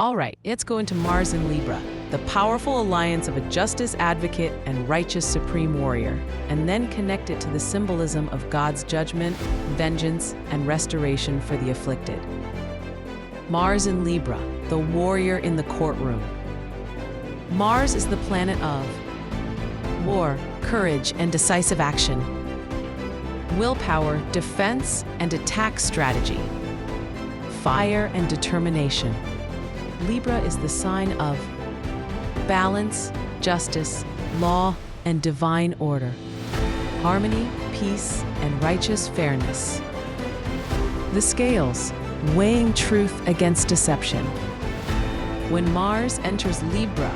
All right, let's go into Mars in Libra, the powerful alliance of a justice advocate and righteous supreme warrior, and then connect it to the symbolism of God's judgment, vengeance, and restoration for the afflicted. Mars in Libra, the warrior in the courtroom. Mars is the planet of war, courage, and decisive action, willpower, defense, and attack strategy, fire and determination. Libra is the sign of balance, justice, law, and divine order, harmony, peace, and righteous fairness. The scales, weighing truth against deception. When Mars enters Libra,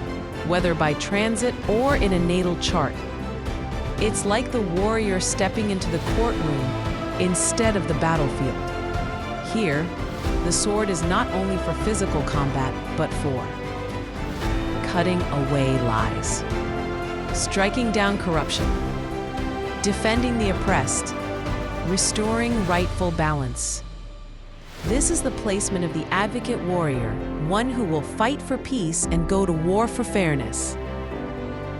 whether by transit or in a natal chart, it's like the warrior stepping into the courtroom instead of the battlefield. Here, the sword is not only for physical combat, but for cutting away lies, striking down corruption, defending the oppressed, restoring rightful balance. This is the placement of the advocate warrior, one who will fight for peace and go to war for fairness.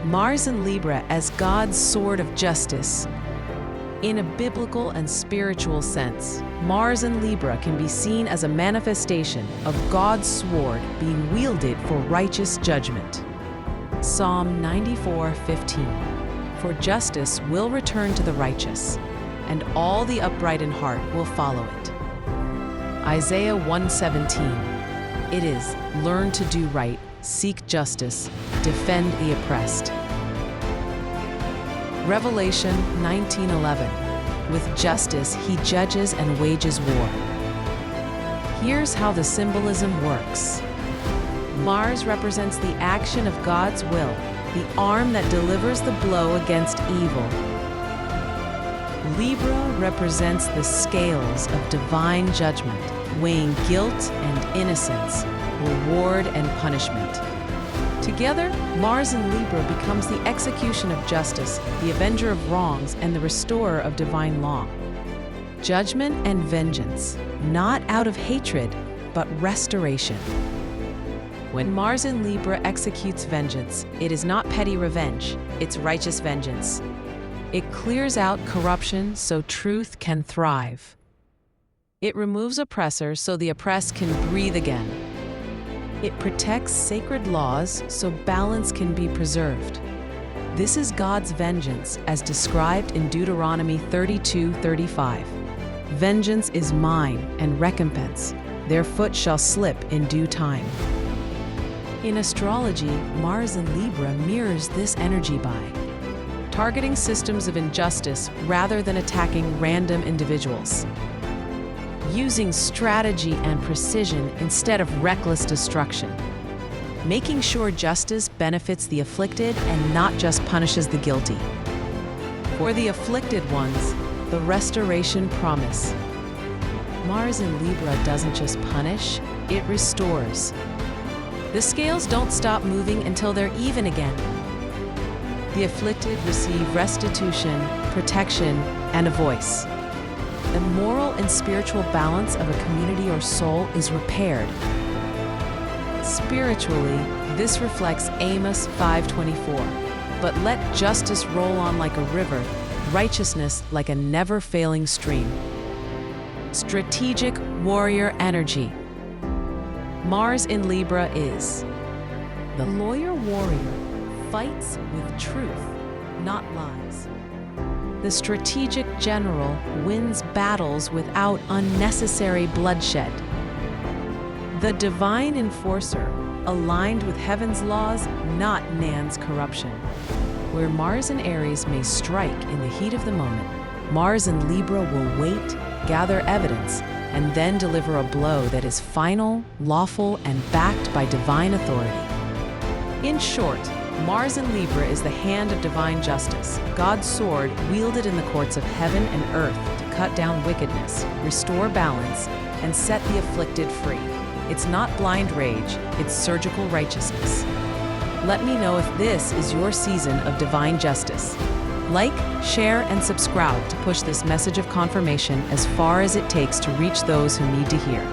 Mars in Libra as God's sword of justice. In a biblical and spiritual sense, Mars in Libra can be seen as a manifestation of God's sword being wielded for righteous judgment. Psalm 94:15. For justice will return to the righteous, and all the upright in heart will follow it. Isaiah 1:17. It is, learn to do right, seek justice, defend the oppressed. Revelation 19:11. With justice he judges and wages war. Here's how the symbolism works. Mars represents the action of God's will, the arm that delivers the blow against evil. Libra represents the scales of divine judgment, weighing guilt and innocence, reward and punishment. Together, Mars in Libra becomes the execution of justice, the avenger of wrongs, and the restorer of divine law. Judgment and vengeance, not out of hatred, but restoration. When Mars in Libra executes vengeance, it is not petty revenge, it's righteous vengeance. It clears out corruption so truth can thrive. It removes oppressors so the oppressed can breathe again. It protects sacred laws so balance can be preserved. This is God's vengeance as described in Deuteronomy 32:35. Vengeance is mine and recompense. Their foot shall slip in due time. In astrology, Mars in Libra mirrors this energy by targeting systems of injustice rather than attacking random individuals, using strategy and precision instead of reckless destruction, making sure justice benefits the afflicted and not just punishes the guilty. For the afflicted ones, the restoration promise. Mars in Libra doesn't just punish, it restores. The scales don't stop moving until they're even again. The afflicted receive restitution, protection, and a voice. The moral and spiritual balance of a community or soul is repaired. Spiritually, this reflects Amos 5:24. But let justice roll on like a river, righteousness like a never-failing stream. Strategic warrior energy. Mars in Libra is the lawyer warrior, fights with truth, not lies. The strategic general wins battles without unnecessary bloodshed. The divine enforcer, aligned with heaven's laws, not man's corruption. Where Mars in Aries may strike in the heat of the moment, Mars in Libra will wait, gather evidence, and then deliver a blow that is final, lawful, and backed by divine authority. In short, Mars in Libra is the hand of divine justice, God's sword wielded in the courts of heaven and earth to cut down wickedness, restore balance, and set the afflicted free. It's not blind rage, it's surgical righteousness. Let me know if this is your season of divine justice. Like, share, and subscribe to push this message of confirmation as far as it takes to reach those who need to hear.